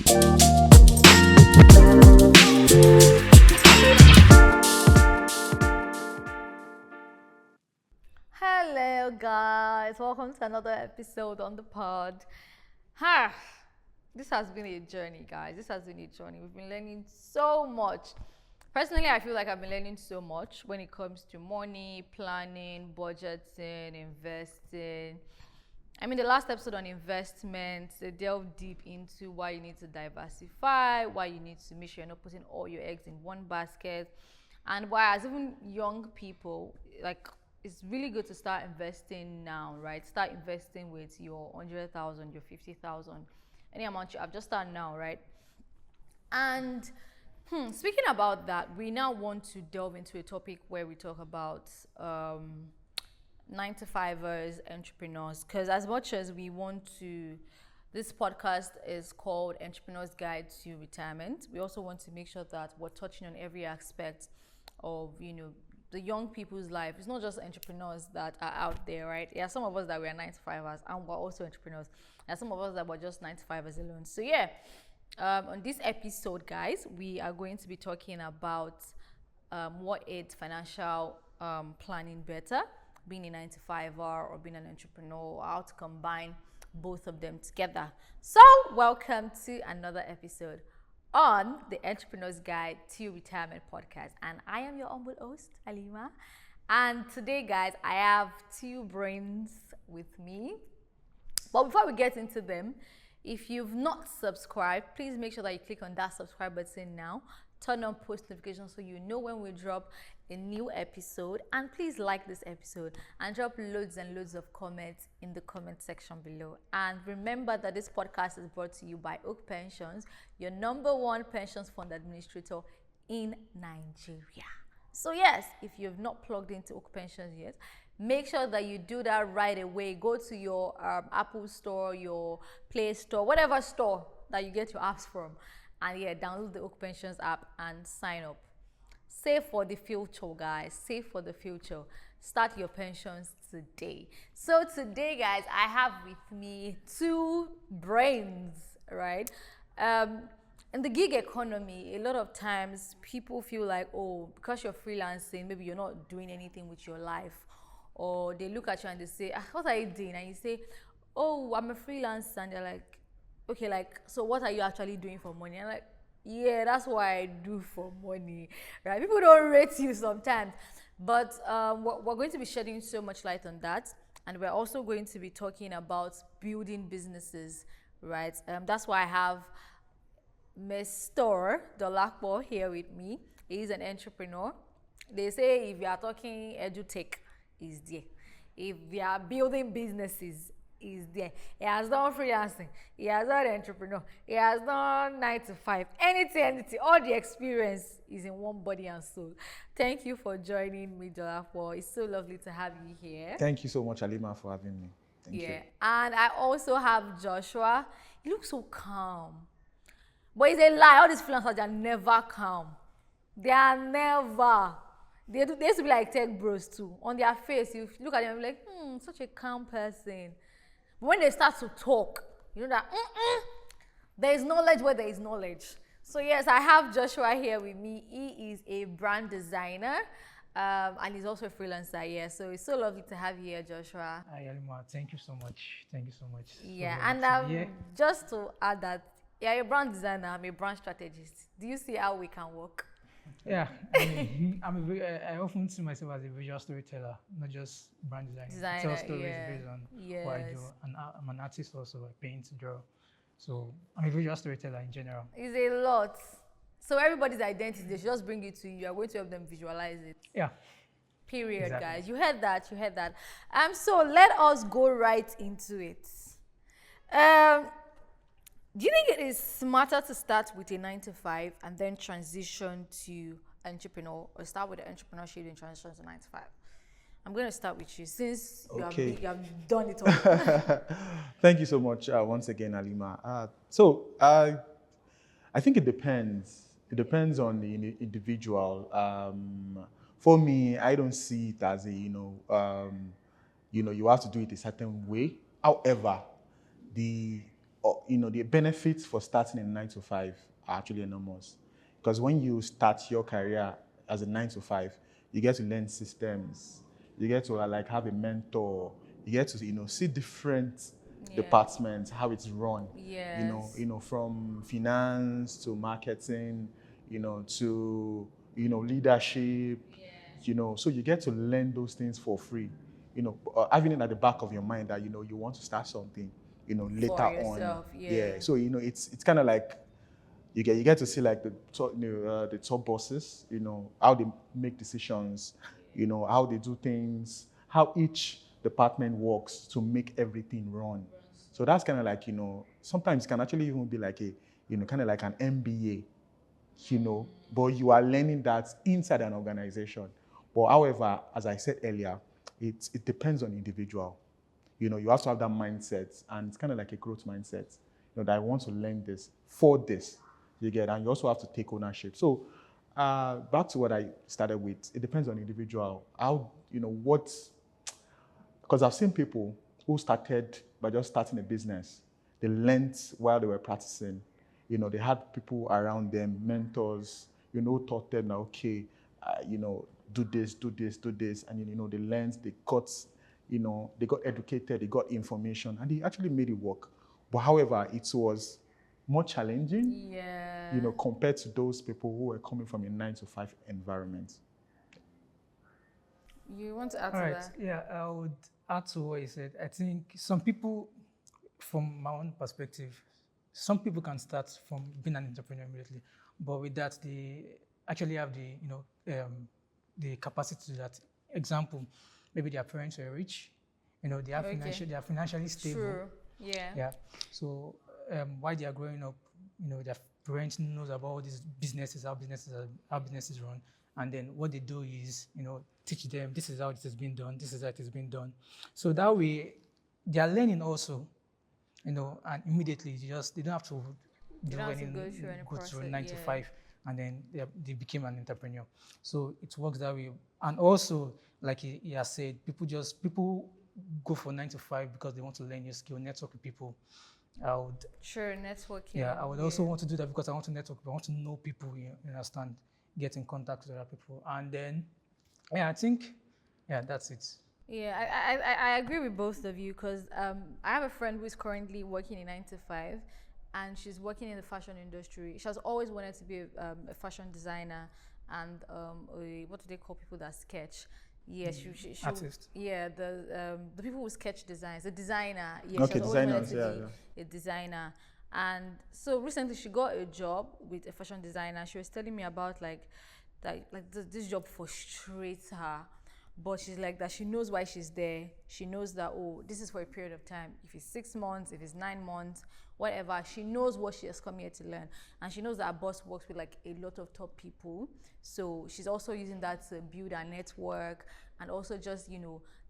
Hello, guys. Welcome to another episode on the pod. Ha! This has been a journey, guys. This has been a journey. We've been learning so much. Personally, I feel like I've been learning so much when it comes to money, planning, budgeting, investing. I mean, the last episode on investments, they delve deep into why you need to diversify, why you need to make sure you're not putting all your eggs in one basket, and why, as even young people, like it's really good to start investing now, right? Start investing with your 100,000, your 50,000, any amount you have. Just start now, right? And speaking about that, we now want to delve into a topic where we talk about 9 to 5ers, entrepreneurs, because as much as we want to, this podcast is called Entrepreneur's Guide to Retirement. We also want to make sure that we're touching on every aspect of, the young people's life. It's not just entrepreneurs that are out there, right? Yeah, some of us that were 9 to 5ers and we're also entrepreneurs. And some of us that were just 9 to 5ers alone. So yeah, on this episode, guys, we are going to be talking about what is financial planning better, being a 9 to 5er or being an entrepreneur, how to combine both of them together. So welcome to another episode on the Entrepreneur's Guide to Retirement podcast. And I am your humble host, Alima. And today, guys, I have two brains with me. But before we get into them, if you've not subscribed, please make sure that you click on that subscribe button now. Turn on post notifications so you know when we drop a new episode. And please like this episode and drop loads and loads of comments in the comment section below. And remember that this podcast is brought to you by Oak Pensions, your #1 pensions fund administrator in Nigeria. So yes, if you've not plugged into Oak Pensions yet, make sure that you do that right away. Go to your Apple store, your Play Store, whatever store that you get your apps from. And yeah, download the Oak Pensions app and sign up. Save for the future, guys. Save for the future. Start your pensions today. So today, guys, I have with me two brains, right? In the gig economy, a lot of times people feel like, oh, because you're freelancing, maybe you're not doing anything with your life. Or they look at you and they say, what are you doing? And you say, oh, I'm a freelancer. And they're like, okay, like, so what are you actually doing for money? I'm like, yeah, that's what I do for money, right? People don't rate you sometimes. But we're going to be shedding so much light on that. And we're also going to be talking about building businesses, right? That's why I have Mr. Dolakbo here with me. He's an entrepreneur. They say if you are talking edutech, he's there. If you are building businesses, is there. He has done freelancing, he has done entrepreneur, he has done 9 to 5, anything, all the experience is in one body and soul. Thank you for joining me, Jolapo. It's so lovely to have you here. Thank you so much, Alima, for having me. Thank you. And I also have Joshua. He looks so calm, but it's a lie. All these freelancers are never calm. They are never. They used to be like tech bros too. On their face, you look at them and be like, such a calm person. But when they start to talk, you know that there is knowledge where there is knowledge. So yes, I have Joshua here with me. He is a brand designer, and he's also a freelancer. Yeah, so it's so lovely to have you here, Joshua. Hi, Alima. Thank you so much. Thank you so much. Yeah, and just to add that, you're a brand designer. I'm a brand strategist. Do you see how we can work? Yeah, I often see myself as a visual storyteller, not just brand designer. I tell stories based on what I do. And I'm an artist also. I paint, draw. So I'm a visual storyteller in general. It's a lot. So everybody's identity, they should just bring it to you. You're going to help them visualize it. Yeah. Period, exactly. Guys. You heard that. You heard that. So let us go right into it. Do you think it is smarter to start with a 9 to 5 and then transition to entrepreneur, or start with the entrepreneurship and transition to 9 to 5? I'm going to start with you since you have done it all. Thank you so much once again, Alima. I think it depends. It depends on the individual. For me, I don't see it as a, you have to do it a certain way. However, the benefits for starting in 9 to 5 are actually enormous. Because when you start your career as a 9 to 5, you get to learn systems. You get to like have a mentor. You get to see different departments, how it's run. Yes. From finance to marketing, to leadership. So you get to learn those things for free. Having it at the back of your mind that you want to start something, later For on. yourself, Yeah. So it's kind of like you get to see like the top bosses, how they make decisions, how they do things, how each department works to make everything run. So that's kind of like sometimes it can actually even be like a kind of like an MBA, but you are learning that inside an organization. But however, as I said earlier, it depends on the individual. You have to have that mindset, and it's kind of like a growth mindset. That I want to learn this for this. You get, and you also have to take ownership. So, back to what I started with, it depends on the individual. How what? Because I've seen people who started by just starting a business. They learned while they were practicing. They had people around them, mentors. Taught them that okay, do this, do this, do this, and they learned, they got they got educated, they got information, and they actually made it work. But however, it was more challenging, Yeah. compared to those people who were coming from a 9 to 5 environment. You want to add All to right. that? Yeah, I would add to what you said. I think some people, from my own perspective, some people can start from being an entrepreneur immediately, but with that, they actually have the capacity to do that. Example, maybe their parents were rich, they are Okay. they are financially stable. True. Yeah. Yeah. So while they are growing up, their parents knows about all these businesses, how businesses run, and then what they do is, teach them this is how it has been done, this is how it has been done. So that way, they are learning also, and immediately they don't have to You don't have to go through any go through process. 9 to 5, and then they became an entrepreneur. So it works that way. And also, like he has said, people go for 9 to 5 because they want to learn new skill, network with people. I would Sure, networking. Yeah, I would also want to do that because I want to network. I want to know people. You understand? Get in contact with other people, and then I think that's it. Yeah, I agree with both of you because I have a friend who is currently working in 9 to 5, and she's working in the fashion industry. She has always wanted to be a fashion designer and what do they call people that sketch? Yeah, she Artist. yeah, the people who sketch designs, the designer. Yeah, Okay, she has always wanted designers, to be a designer. And so recently she got a job with a fashion designer. She was telling me about this job frustrates her, but she's like that she knows why she's there. She knows that, oh, this is for a period of time. If it's 6 months, if it's 9 months, whatever, she knows what she has come here to learn. And she knows that her boss works with like a lot of top people, so she's also using that to build her network and also just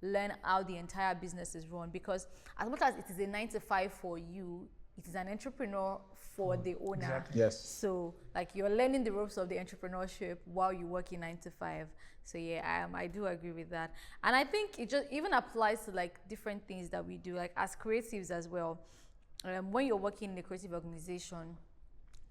learn how the entire business is run. Because as much as it is a 9 to 5 for you, it is an entrepreneur for the owner. Exactly. Yes. So like you're learning the ropes of the entrepreneurship while you work in 9 to 5. So yeah, I do agree with that. And I think it just even applies to like different things that we do, like as creatives as well. When you're working in a creative organization,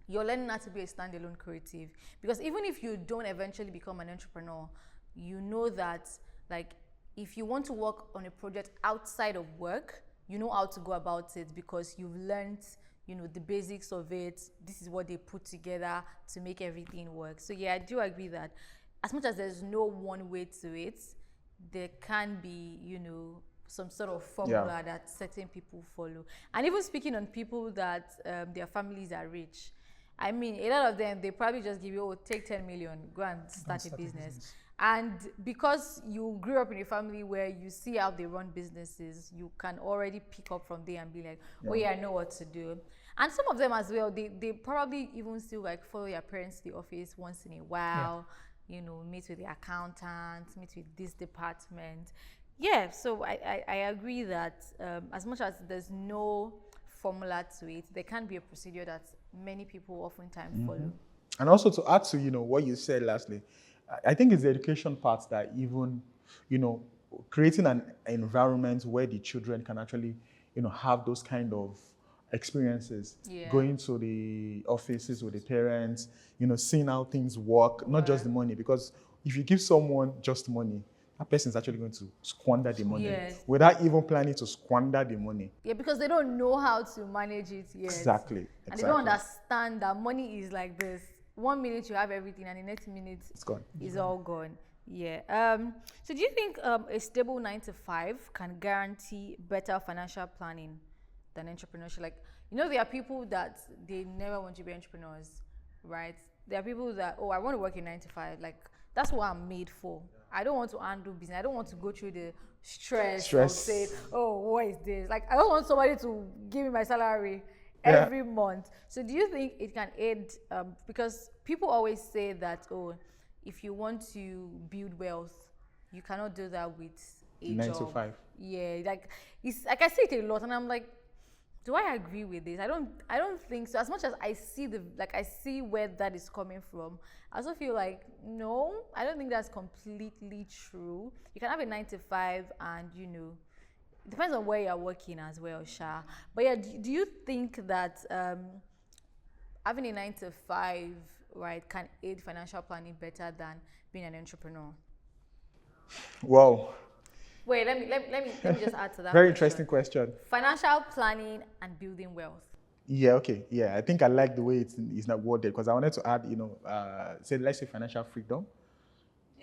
you're learning how to be a standalone creative. Because even if you don't eventually become an entrepreneur, you know that like if you want to work on a project outside of work, you know how to go about it because you've learned the basics of it. This is what they put together to make everything work. So yeah, I do agree that as much as there's no one way to it, there can be some sort of formula that certain people follow. And even speaking on people that their families are rich, I mean, a lot of them, they probably just give you, oh, take 10 million, go and start a business. And because you grew up in a family where you see how they run businesses, you can already pick up from there and be like, oh yeah, I know what to do. And some of them as well, they probably even still like follow their parents to the office once in a while, meet with the accountant, meet with this department. Yeah, so I agree that as much as there's no formula to it, there can be a procedure that many people oftentimes follow. And also to add to what you said lastly, I think it's the education part that even creating an environment where the children can actually have those kind of experiences, Yeah. going to the offices with the parents, seeing how things work, not just the money. Because if you give someone just money, that person is actually going to squander the money without even planning to squander the money. Yeah, because they don't know how to manage it yet. Exactly. And they don't understand that money is like this. 1 minute you have everything, and the next minute it's gone. It's all gone. Yeah. So do you think a stable 9 to 5 can guarantee better financial planning than entrepreneurship? Like, there are people that they never want to be entrepreneurs, right? There are people that, I want to work in 9 to 5. Like, that's what I'm made for. I don't want to handle business. I don't want to go through the stress. Of say, what is this? Like, I don't want somebody to give me my salary every month. So do you think it can aid, because people always say that, if you want to build wealth, you cannot do that with a 9 job. to 5. Yeah, like I say it a lot, and I'm like, do I agree with this? I don't think so. As much as I see where that is coming from, I also feel like, no, I don't think that's completely true. You can have a 9 to 5, and it depends on where you're working as well, Sha. But yeah, do you think that having a 9 to 5, right, can aid financial planning better than being an entrepreneur? Well, wait, let me just add to that. Very interesting question. Financial planning and building wealth. Yeah, okay. Yeah, I think I like the way it's not worded, because I wanted to add, let's say financial freedom.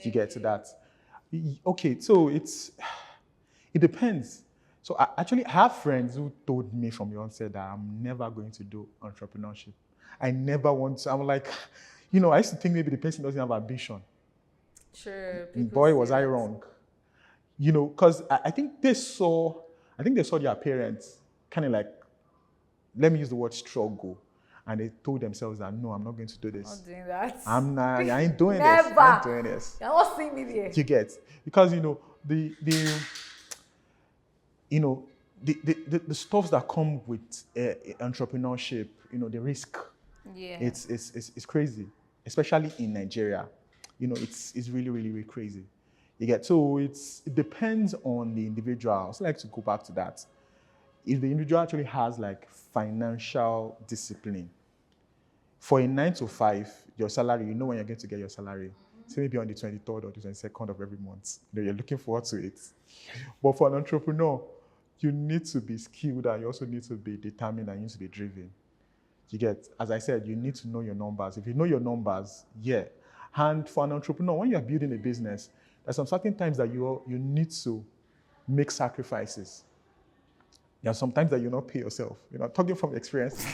You get to that. Okay, so it depends. So I actually have friends who told me from the onset that I'm never going to do entrepreneurship. I never want to. I'm like, I used to think maybe the person doesn't have ambition. Sure. Boy, was I wrong. Because I think they saw their parents kind of like, let me use the word struggle. And they told themselves that, no, I'm not going to do this. Not doing that. I ain't doing Never. this. I ain't doing this. You're not seeing me there. You get. Because, the stuff that come with entrepreneurship, the risk. Yeah. It's crazy, especially in Nigeria. It's really, really, really crazy. You get. So it depends on the individual. So I like to go back to that. If the individual actually has like financial discipline, for a 9 to 5, your salary, when you're going to get your salary. So maybe on the 23rd or the 22nd of every month. You're looking forward to it. But for an entrepreneur, you need to be skilled, and you also need to be determined, and you need to be driven. You get, as I said, you need to know your numbers. If you know your numbers, yeah. And for an entrepreneur, when you're building a business, there's some certain times that you need to make sacrifices. There are some times that you not pay yourself. Talking from experience.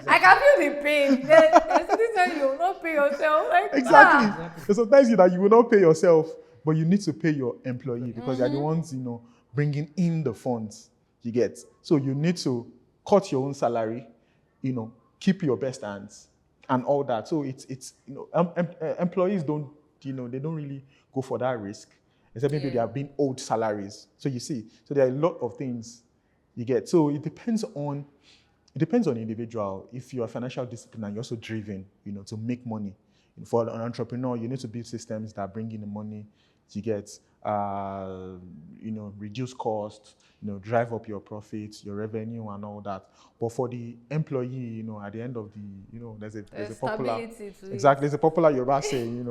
I can feel the pain. There's something that you will not pay yourself. Like, exactly. There's sometimes that you will not pay yourself, but you need to pay your employee, because they're the ones, bringing in the funds. You get. So you need to cut your own salary, keep your best hands and all that. So it's employees don't, they don't really go for that risk, except maybe they are being owed salaries. So you see, so there are a lot of things you get. So it depends on the individual. If you are financial discipline and you're also driven, to make money. For an entrepreneur, you need to build systems that bring in the money. You get, reduce costs, drive up your profits, your revenue, and all that. But for the employee, at the end of the, there's a popular, exactly, there's a popular Yoruba saying,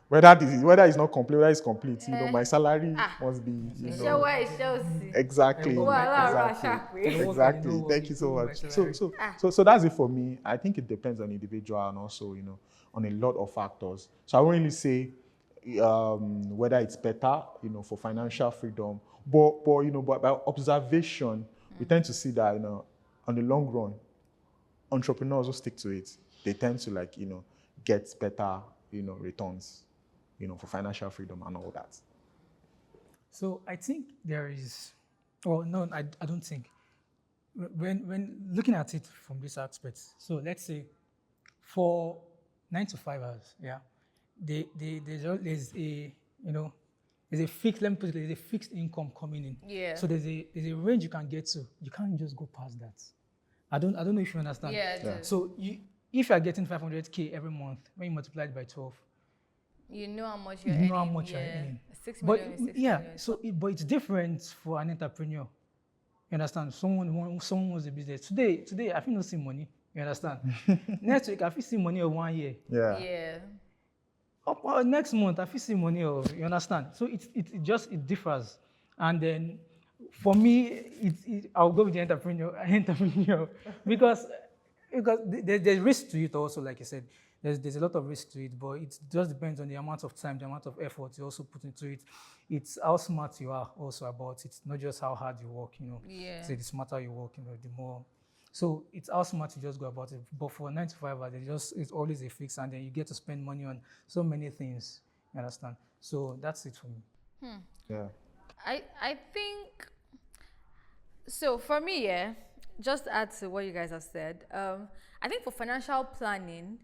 whether it's not complete, whether it's complete, my salary must be, exactly. Thank you so much. So that's it for me. I think it depends on the individual, and also, on a lot of factors. So I won't really say whether it's better, for financial freedom, but by observation, we tend to see that, on the long run, entrepreneurs who stick to it, they tend to get better, returns, for financial freedom and all that. So I think there is, no, I don't think. When looking at it from this aspect, so let's say for 9 to 5 hours, yeah, there's a fixed, let me put it, there's a fixed income coming in. Yeah. So there's a range you can get to. You can't just go past that. I don't know if you understand. Yeah. So if you're getting 500K every month, when you multiply it by 12, you know how much you're earning. You know how much you're earning. 6 million is 6 million. But it's different for an entrepreneur. You understand? Someone wants a business. Today, I feel not see money. You understand? Next week, I feel see money of 1 year. Yeah. Next month, I feel see money of, you understand? So it differs. And then for me, I'll go with the entrepreneur because there's risk to it also, like you said. There's a lot of risk to it, but it just depends on the amount of time, the amount of effort you also put into it. It's how smart you are also about it, not just how hard you work, Yeah. So the smarter you work, the more. So it's how smart you just go about it. But for 9 to 5 hours, it's always a fix, and then you get to spend money on so many things. You understand? So that's it for me. Yeah. I think so. For me, just add to what you guys have said. I think for financial planning,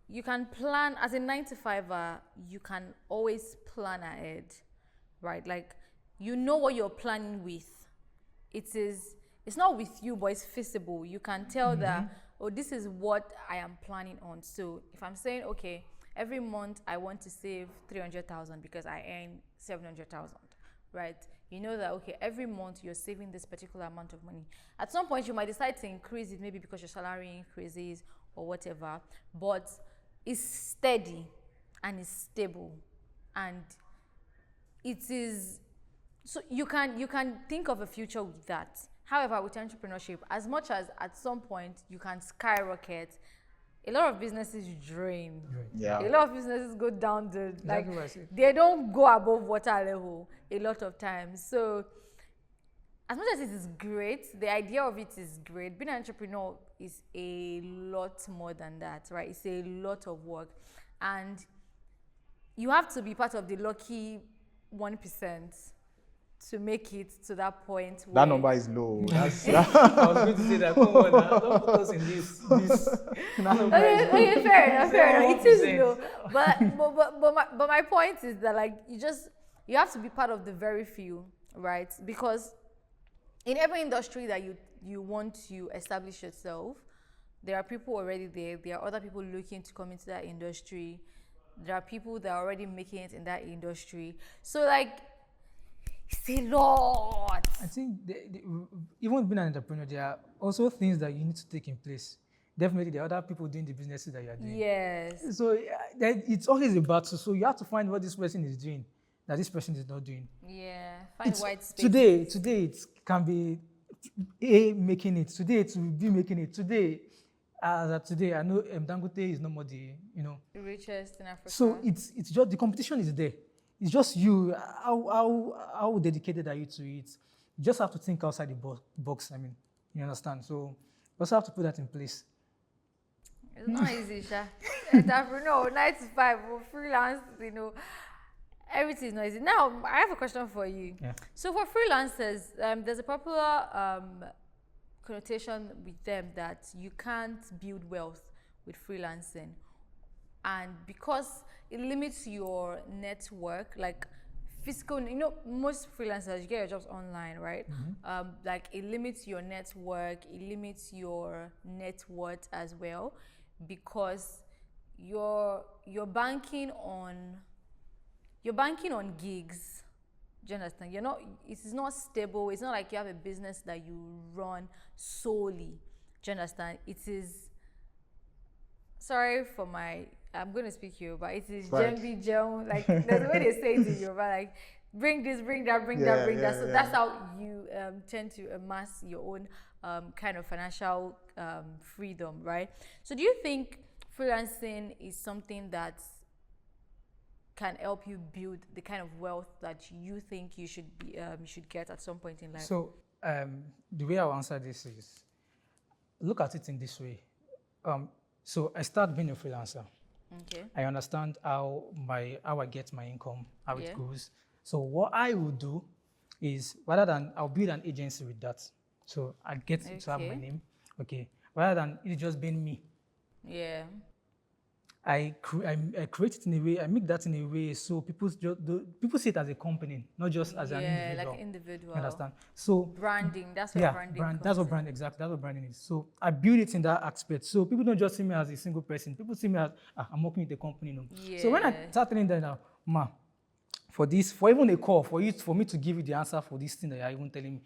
you can plan as a 9 to 5er. You can always plan ahead, right? Like, you know what you're planning with. It's not with you, but it's feasible. You can tell that, oh, this is what I am planning on. So if I'm saying, okay, every month I want to save 300,000 because I earn 700,000, right? You know that, okay, every month you're saving this particular amount of money. At some point you might decide to increase it, maybe because your salary increases or whatever, but it's steady and it's stable, and it is, so you can think of a future with that. However, with entrepreneurship, as much as at some point you can skyrocket, a lot of businesses drain. Yeah. A lot of businesses go down the, like, Exactly. they don't go above water level a lot of times. So as much as it is great, the idea of it is great, being an entrepreneur is a lot more than that, right? It's a lot of work. And you have to be part of the lucky 1% to make it to that point. That number is low. That's, I was going to say that. Come on, don't put us in this. Okay, fair enough. It is low. But my point is that, like, you have to be part of the very few, right? Because in every industry that you want to establish yourself, there are people already there. There are other people looking to come into that industry. There are people that are already making it in that industry. So, like, it's a lot. I think even being an entrepreneur, there are also things that you need to take in place. Definitely, there are other people doing the businesses that you are doing. Yes. So it's always a battle. So you have to find what this person is doing that this person is not doing. Yeah. Find white space. Today it can be A making it. Today it will be making it. Today, as of today, I know Dangote is no more the richest in Africa. So it's just the competition is there. It's just you. How dedicated are you to it? You just have to think outside the box. I mean, you understand? So you also have to put that in place. It's not easy, Sha. Entrepreneur, 9 to 5, freelance, everything is not easy. Now, I have a question for you. Yeah. So for freelancers, there's a popular connotation with them that you can't build wealth with freelancing. And because it limits your network, like physical, most freelancers, you get your jobs online, right? Mm-hmm. Like, it limits your network, it limits your net worth as well, because you're banking on gigs. Do you understand? It is not stable. It's not like you have a business that you run solely. Do you understand? It is, sorry for I'm going to speak Yoruba. It is Jembi Jom. Like, there's a way they say it in Yoruba, like, bring this, bring that, bring that, bring that. So that's how you tend to amass your own kind of financial freedom, right? So do you think freelancing is something that can help you build the kind of wealth that you think you should get at some point in life? So the way I'll answer this is, look at it in this way. So I start being a freelancer. Okay. I understand how I get my income, how it goes. So what I will do is, rather than I'll build an agency with that. So I get to have my name. Okay. Rather than it just being me. Yeah. I create it in a way, I make that in a way so people see it as a company, not just as an individual. Yeah, like individual. Understand? So branding, that's what branding comes that's what brand, in. exactly, that's what branding is. So I build it in that aspect. So people don't just see me as a single person. People see me as, I'm working with a company. Yeah. So when I start telling them now, for even a call, for me to give you the answer for this thing that you're even telling me,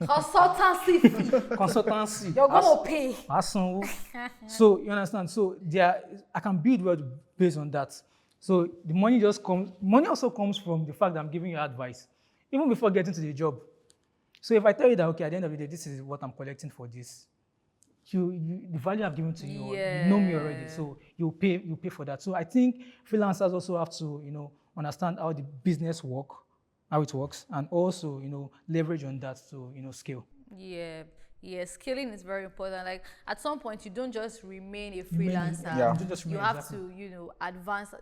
Consultancy fee. Consultancy. You're gonna pay. So you understand? So I can build wealth based on that. So the money just comes. Money also comes from the fact that I'm giving you advice, even before getting to the job. So if I tell you that, okay, at the end of the day, this is what I'm collecting for this, the value I've given to you, you know me already, so you pay for that. So I think freelancers also have to, understand how the business how it works, and also, leverage on that to, scale. Yeah, scaling is very important. Like at some point, you don't just remain a freelancer. You have to, advance.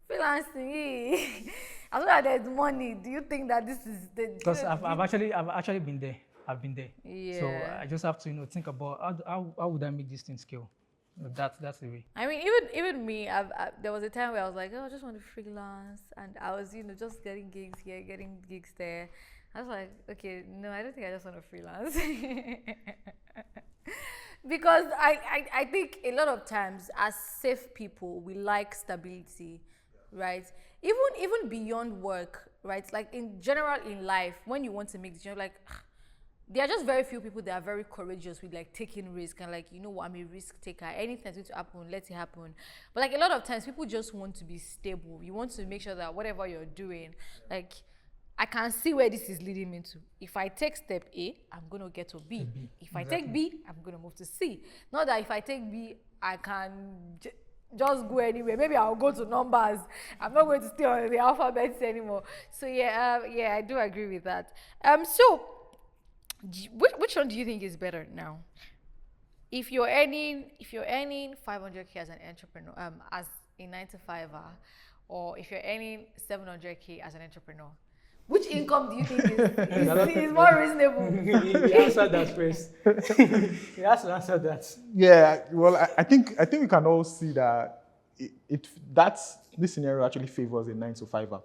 Freelancing, as long as there's money, do you think that this is the? Because I've actually been there. I've been there. Yeah. So I just have to, think about how would I make this thing scale. That's the way. I mean, even me, there was a time where I was like, oh, I just want to freelance, and I was, just getting gigs here, getting gigs there. I was like, okay, no, I don't think I just want to freelance. Because I think a lot of times as safe people, we like stability, right? Even beyond work, right? Like in general in life, when you want to make decisions, like there are just very few people that are very courageous with like taking risk and like, what, I'm a risk taker. Anything that's going to happen, let it happen. But like a lot of times people just want to be stable. You want to make sure that whatever you're doing, like I can see where this is leading me to. If I take step A, I'm going to get to B. If I take B, I'm going to move to C. Not that if I take B, I can just go anywhere. Maybe I'll go to numbers. I'm not going to stay on the alphabets anymore. So yeah, I do agree with that. So which one do you think is better now? If you're earning 500K as an entrepreneur, as a 9-to-5er, or if you're earning 700K as an entrepreneur, which income do you think is more reasonable? You answer that first. You have to answer that. Yeah, well, I think we can all see that this scenario actually favors a 9-to-5er,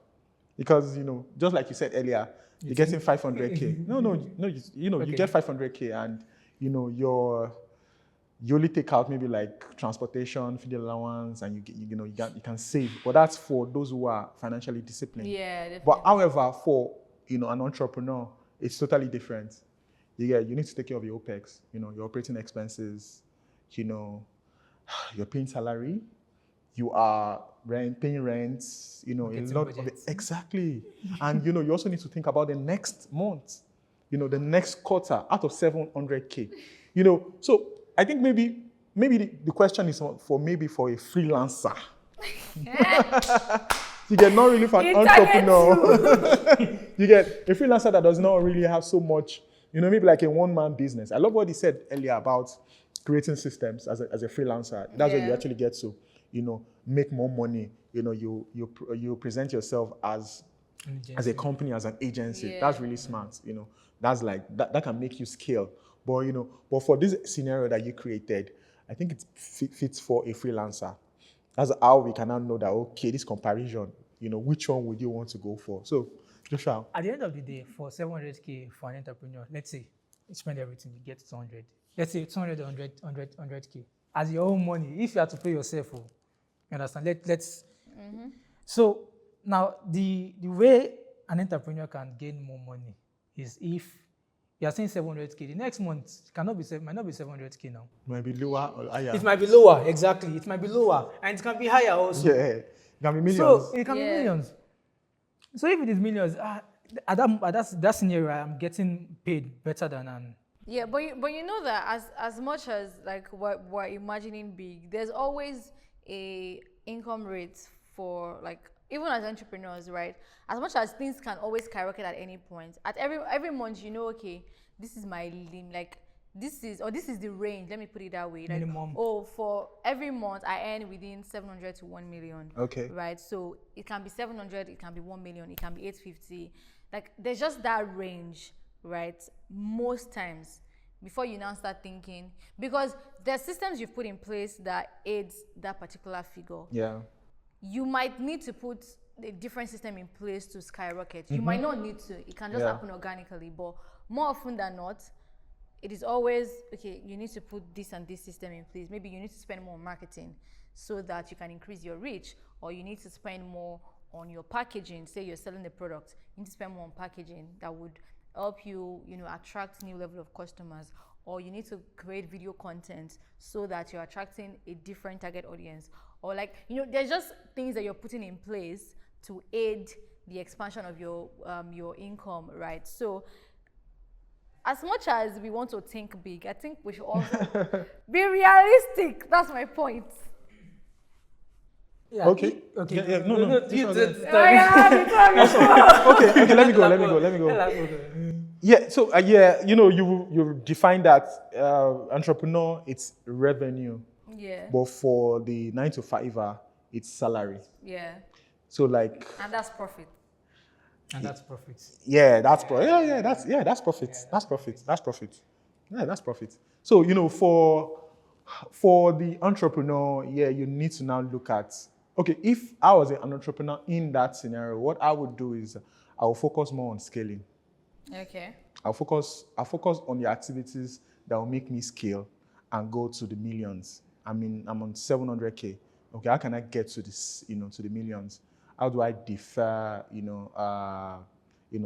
because just like you said earlier, you're getting 500K. No, okay. You get 500K, and you only take out maybe like transportation, feeding allowance, and you can save. But that's for those who are financially disciplined. Yeah, definitely. But however, for an entrepreneur, it's totally different. You need to take care of your OPEX, your operating expenses, you're paying salary, you are paying rent, a lot of it. Exactly. And you also need to think about the next month, the next quarter out of 700K. So I think maybe the question is for a freelancer. You get not really for an entrepreneur. You get a freelancer that does not really have so much, maybe like a one-man business. I love what he said earlier about creating systems as a freelancer. That's where you actually get to, make more money. You present yourself as a company, as an agency. Yeah. That's really smart. That's like that can make you scale. But for this scenario that you created, I think it fits for a freelancer. That's how we can now know that, okay, this comparison, which one would you want to go for? So, Joshua. At the end of the day, for 700K for an entrepreneur, let's say you spend everything, you get 200. Let's say 200, 100K. As your own money, if you have to pay yourself, you understand? Let's. Mm-hmm. So now the way an entrepreneur can gain more money is if you are saying 700K. The next month might not be 700K now. It might be lower or higher. It might be lower, exactly. It might be lower, and it can be higher also. Yeah, it can be millions. So it can be millions. So if it is millions, at that scenario, I'm getting paid better than an. Yeah, but you know that as much as like we're imagining big, there's always a income rate for like. Even as entrepreneurs, right? As much as things can always skyrocket at any point, at every month, okay, this is my limit, like this is the range. Let me put it that way. Like, minimum. For every month I earn within 700 to 1 million. Okay. Right. So it can be 700, it can be 1 million, it can be 850. Like there's just that range, right? Most times before you now start thinking, because there's systems you've put in place that aids that particular figure. Yeah. You might need to put a different system in place to skyrocket. You might not need to. It can just happen organically. But more often than not, it is always, okay, you need to put this and this system in place. Maybe you need to spend more on marketing so that you can increase your reach, or you need to spend more on your packaging. Say you're selling the product, you need to spend more on packaging that would help you, attract new level of customers, or you need to create video content so that you're attracting a different target audience, or like, there's just things that you're putting in place to aid the expansion of your income, right? So as much as we want to think big, I think we should also be realistic. That's my point. Yeah. Okay. Okay. Yeah, no. Okay. Okay. Let me go. Yeah. So you define that entrepreneur, it's revenue. Yeah. But for the 9 to 5, it's salary. Yeah. So like. And that's profit. And that's profit. Yeah, that's profit. That's profit. That's profit. That's profit. Yeah, that's profit. So for the entrepreneur, you need to now look at, okay, if I was an entrepreneur in that scenario, what I would do is I will focus more on scaling. Okay. I'll focus on the activities that will make me scale and go to the millions. I mean, I'm on 700K. Okay, how can I get to this, to the millions? How do I defer,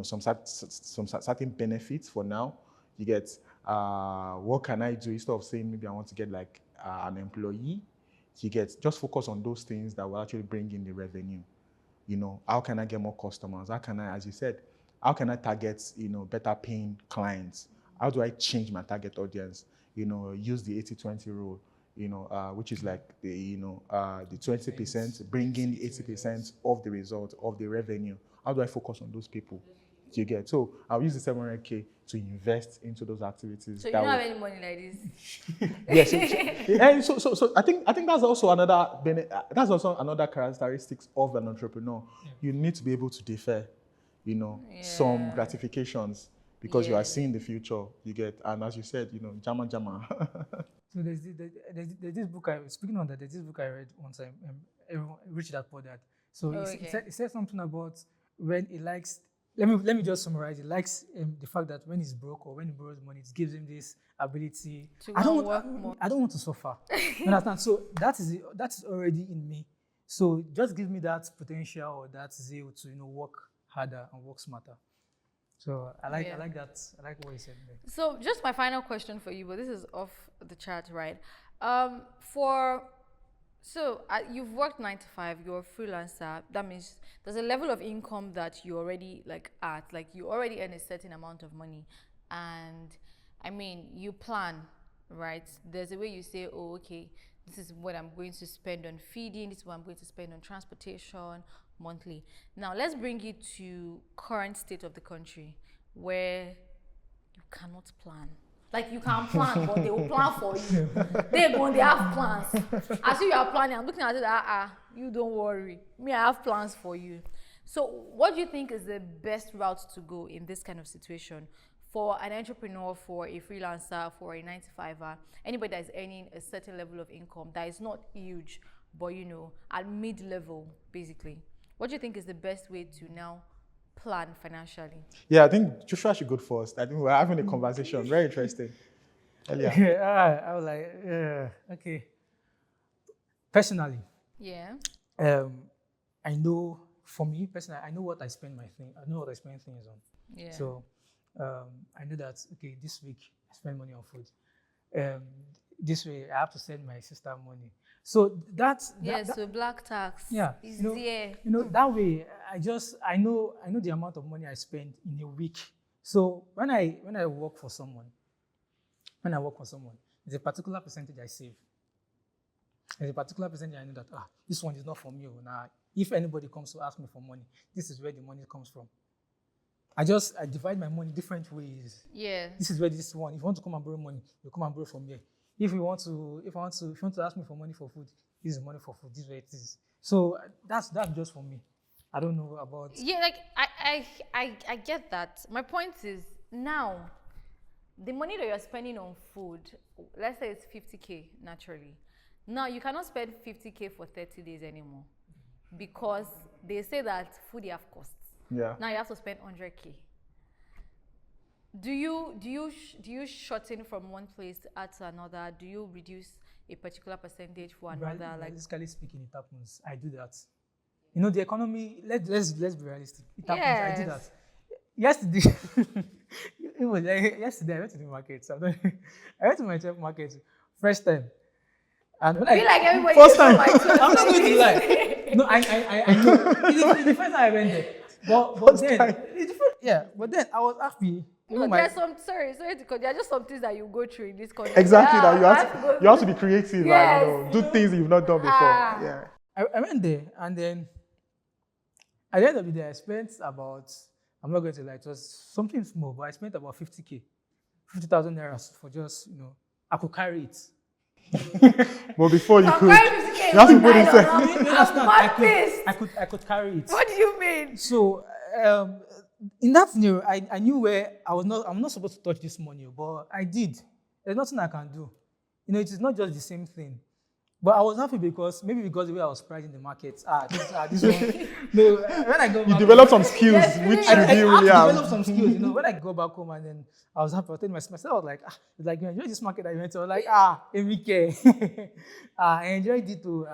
some certain benefits for now? You get, what can I do instead of saying maybe I want to get like an employee? You get, just focus on those things that will actually bring in the revenue. How can I get more customers? How can I, as you said, how can I target, better paying clients? How do I change my target audience? Use the 80-20 rule. Which is like the 20% bringing 80% of the result of the revenue. How do I focus on those people? Do you get? So I'll use the 700K to invest into those activities. So you don't have any money like Yes. this. And so I think that's also another characteristics of an entrepreneur. You need to be able to defer, some gratifications because you are seeing the future. You get, and as you said, jama. So there's this book there's this book I read one time, Rich Dad Poor Dad. So it said something about when he likes, let me just summarize. He likes the fact that when he's broke or when he borrows money, it gives him this ability. I don't want to suffer. You understand? So that is already in me. So just give me that potential or that zeal to work harder and work smarter. So I like that. I like what you said there. So just my final question for you, but this is off the chart, right? You've worked 9 to 5. You're a freelancer. That means there's a level of income that you already at. Like you already earn a certain amount of money, and I mean you plan, right? There's a way you say, oh, okay, this is what I'm going to spend on feeding. This is what I'm going to spend on transportation monthly. Now let's bring it to current state of the country where you cannot plan. Like you can plan, but they will plan for you. They have plans. As you are planning, I'm looking at it, you don't worry. Me, I have plans for you. So what do you think is the best route to go in this kind of situation for an entrepreneur, for a freelancer, for a 9 to 5er, anybody that is earning a certain level of income that is not huge, but at mid-level, basically? What do you think is the best way to now plan financially? Yeah, I think Joshua should go first. I think we're having a conversation. Very interesting. Earlier. I was like, okay. Personally, I know, for me personally, I know what I spend things on. Yeah. So I know that, okay, this week I spend money on food. This way I have to send my sister money. So so black tax. Yeah. Is there. That way I know the amount of money I spend in a week. So when I work for someone, there's a particular percentage I save. There's a particular percentage I know that this one is not for me. Now, if anybody comes to ask me for money, this is where the money comes from. I divide my money different ways. Yeah. This is where this one. If you want to come and borrow money, you come and borrow from here. If you want to ask me for money for food, this is money for food. This is where it is. So that's just for me. I don't know about. Yeah, like I get that. My point is now, the money that you're spending on food, let's say it's 50K naturally. Now you cannot spend 50K for 30 days anymore because they say that food have costs. Yeah. Now you have to spend 100K. Do you shorten from one place to another? Do you reduce a particular percentage for another? Realistically speaking, it happens. I do that. The economy. Let's be realistic. It happens. I do that. Even like, yesterday, I went to the market. I went to my chef market first time. And I feel like everybody first is on time, my toes. I'm not going to lie. No, I know. It's the first time I went there. But then, it's different. Yeah, but then I was happy. No, there's some sorry to cut. There are just some things that you go through in this country. Exactly. Like, That you have to be creative Yes. and do things that you've not done before. Yeah. I went there, and then at the end of the day, I spent about, I'm not going to lie, it was something small, but I spent about 50K, 50,000 naira for just, I could carry it. But before you could, you have to put it in. I could carry it. What do you mean? So in that scenario, I knew where I'm not supposed to touch this money, but I did. There's nothing I can do. It is not just the same thing. But I was happy because maybe because the way I was pricing the market. This one. No, when I go back, you develop some skills which you didn't really have. Develop some skills. When I go back home and then I was happy. I was telling myself, I was like, it's like, you enjoy this market that you went to. I was like, MK. I enjoyed it too.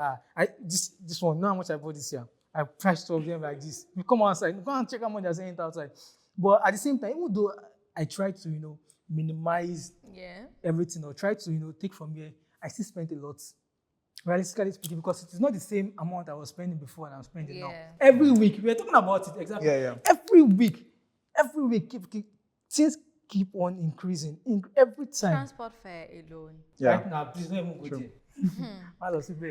This one, know how much I bought this year. I priced two of them like this. You come outside, go and check how much they're selling it outside. But at the same time, even though I try to, minimize everything or try to, take from here, I still spent a lot. Realistically speaking, because it is not the same amount I was spending before and I'm spending now. Every week, we are talking about it exactly. Yeah. Every week, things keep on increasing every time. Transport fare alone. Yeah. Right now, please don't even go there.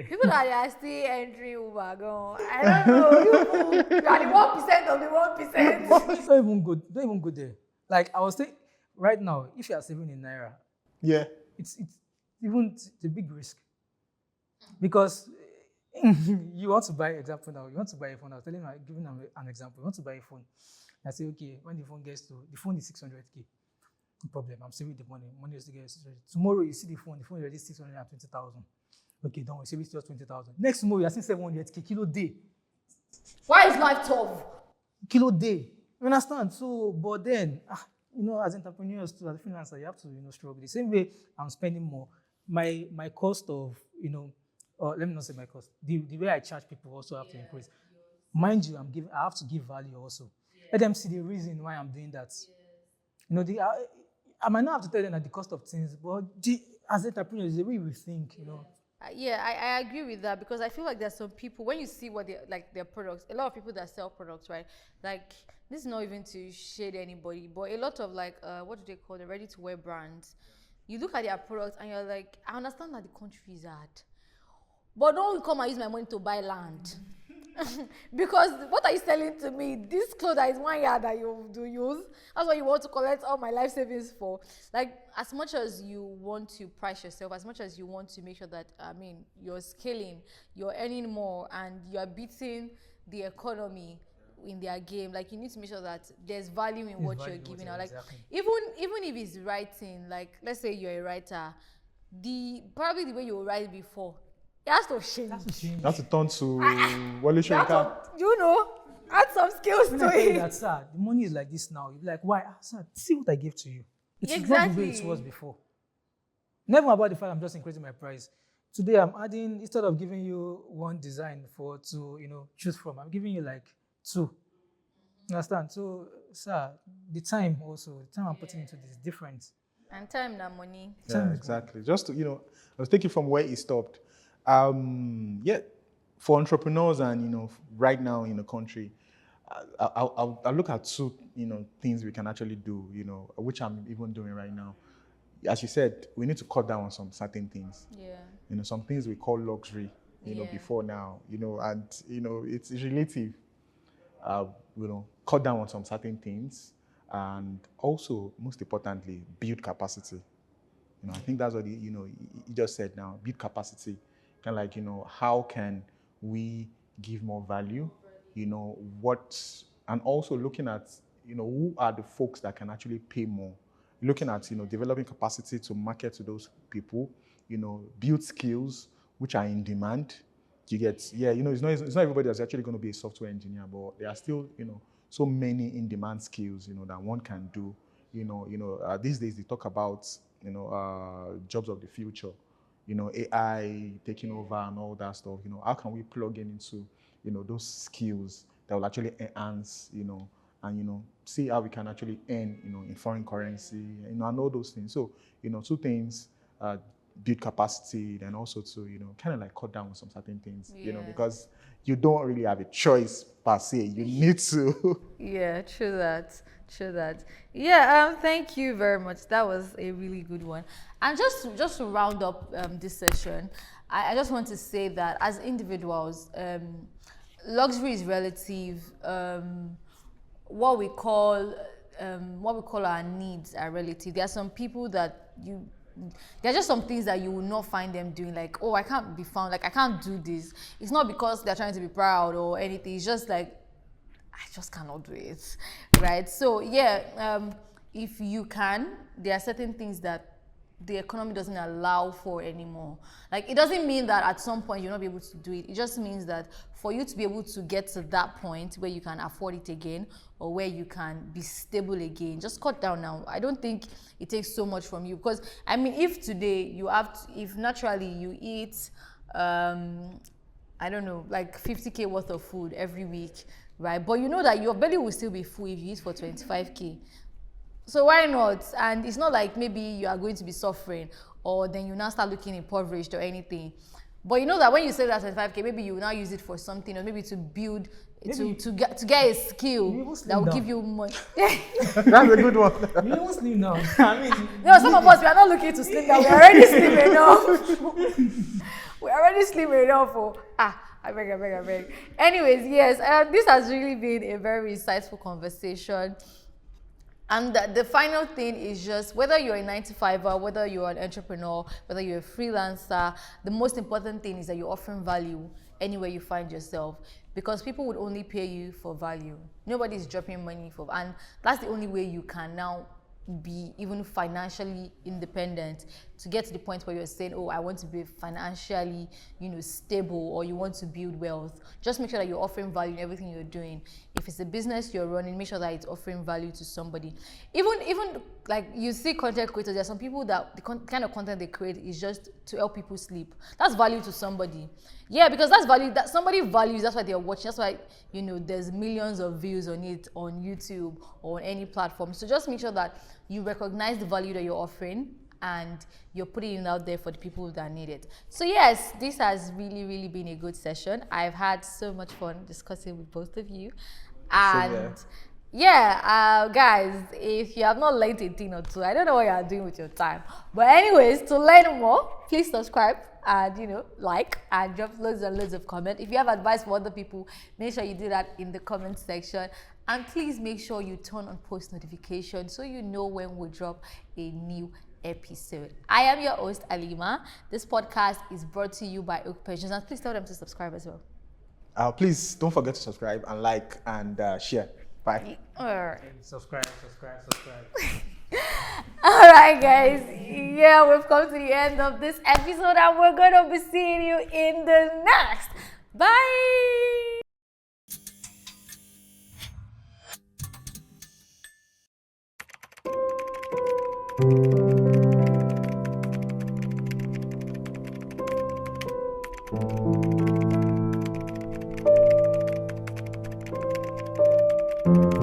People that are still entering Uber, go. I don't know. You are the 1% of the 1%. Don't even go there. Like I was saying, right now, if you are saving in naira, it's a big risk. Because you want to buy, example now, you want to buy a phone. I was giving them an example. You want to buy a phone. I say, okay, when the phone is 600K, no problem. I'm saving the money. Money is to get 600. Tomorrow you see the phone is already 620,000. Okay, don't worry, save it just 20,000. Next tomorrow you're seeing 700K, kilo day. Why is life tough? Kilo day. You understand? So, but then, as entrepreneurs too, as a freelancer, you have to, struggle. The same way I'm spending more. My cost of, let me not say my cost. The way I charge people also have to increase. Mind you, I have to give value also. Let them see the reason why I'm doing that. I might not have to tell them that the cost of things, but as entrepreneurs, the way we think, I agree with that because I feel like there's some people when you see what their products. A lot of people that sell products, right? Like this is not even to shade anybody, but a lot of what do they call the ready-to-wear brands? You look at their products and you're like, I understand that the country is hard. But don't come and use my money to buy land. Because what are you selling to me? This clothes that is 1 year that you do use, that's what you want to collect all my life savings for. Like, as much as you want to price yourself, as much as you want to make sure that, you're scaling, you're earning more, and you're beating the economy in their game, like, you need to make sure that there's value in what you're giving out. Like, exactly. even if it's writing, like, let's say you're a writer, probably the way you write before, it has to change. You have to turn to Wale Shoyinka. Add some skills to it. That, sir, the money is like this now. You'll be like, why? Sir, see what I gave to you. It's exactly not the way it was before. Never about the fact I'm just increasing my price. Today I'm adding, instead of giving you one design to choose from, I'm giving you like 2. You understand? So, sir, the time I'm putting into this is different. And time na money. Yeah, exactly. Just to, let's take it from where he stopped. For entrepreneurs and right now in the country, I look at 2 things we can actually do, which I'm even doing right now. As you said, we need to cut down on some certain things. Yeah. Some things we call luxury, before now, and it's relative. Cut down on some certain things, and also most importantly, build capacity. I think that's what he just said now. Build capacity. Kind of like, how can we give more value? And also looking at, who are the folks that can actually pay more? Looking at, developing capacity to market to those people, build skills which are in demand. You get, it's not everybody that's actually going to be a software engineer, but there are still, so many in-demand skills, that one can do. These days they talk about, jobs of the future. AI taking over and all that stuff. How can we plug in into, those skills that will actually enhance, and see how we can actually earn in foreign currency, and all those things. So two things: build capacity, and also to kind of like cut down on some certain things, because you don't really have a choice per se. You need to. Yeah, true that. True that. Yeah, thank you very much. That was a really good one. And just to round up this session, I just want to say that as individuals, luxury is relative. What we call our needs are relative. There are some people that there are just some things that you will not find them doing, like, oh, I can't be found, like I can't do this. It's not because they're trying to be proud or anything. It's just like, I just cannot do it, right? So yeah, if you can, there are certain things that the economy doesn't allow for anymore. Like, it doesn't mean that at some point you'll not be able to do it. It just means that for you to be able to get to that point where you can afford it again, or where you can be stable again, just cut down now. I don't think it takes so much from you, because I mean, if today if naturally you eat, I don't know, like 50K worth of food every week, right? But you know that your belly will still be full if you eat for 25K. So why not? And it's not like maybe you are going to be suffering, or then you now start looking impoverished or anything. But you know that when you save that 25K, maybe you will now use it for something, or maybe to build, to get a skill that will give you money. That's a good one. You don't slim down. I mean, no, some of us, we are not looking to slim down. We're already slim enough. We're already slim enough. I beg. Anyways, yes, this has really been a very insightful conversation. And the final thing is just, whether you're a 9-to-5er, whether you're an entrepreneur, whether you're a freelancer, the most important thing is that you're offering value anywhere you find yourself, because people would only pay you for value. Nobody's dropping money and that's the only way you can now be even financially independent, to get to the point where you're saying, oh, I want to be financially, stable, or you want to build wealth. Just make sure that you're offering value in everything you're doing. If it's a business you're running, make sure that it's offering value to somebody. Even like, you see content creators, there are some people that the kind of content they create is just to help people sleep. That's value to somebody. Yeah, because that's value that somebody values. That's why they're watching. That's why there's millions of views on it on YouTube or on any platform. So just make sure that you recognize the value that you're offering, and you're putting it out there for the people that need it. So yes, this has really, really been a good session. I've had so much fun discussing with both of you. And guys, if you have not learned a thing or two, I don't know what you are doing with your time. But anyways, to learn more, please subscribe and like, and drop loads and loads of comments. If you have advice for other people, make sure you do that in the comment section. And please make sure you turn on post notifications so you know when we drop a new episode. I am your host, Alima. This podcast is brought to you by Oak Pensions, and please tell them to subscribe as well. Please don't forget to subscribe and like and share. Bye. Subscribe. All right, guys. Yeah, we've come to the end of this episode, and we're going to be seeing you in the next. Bye. Thank you.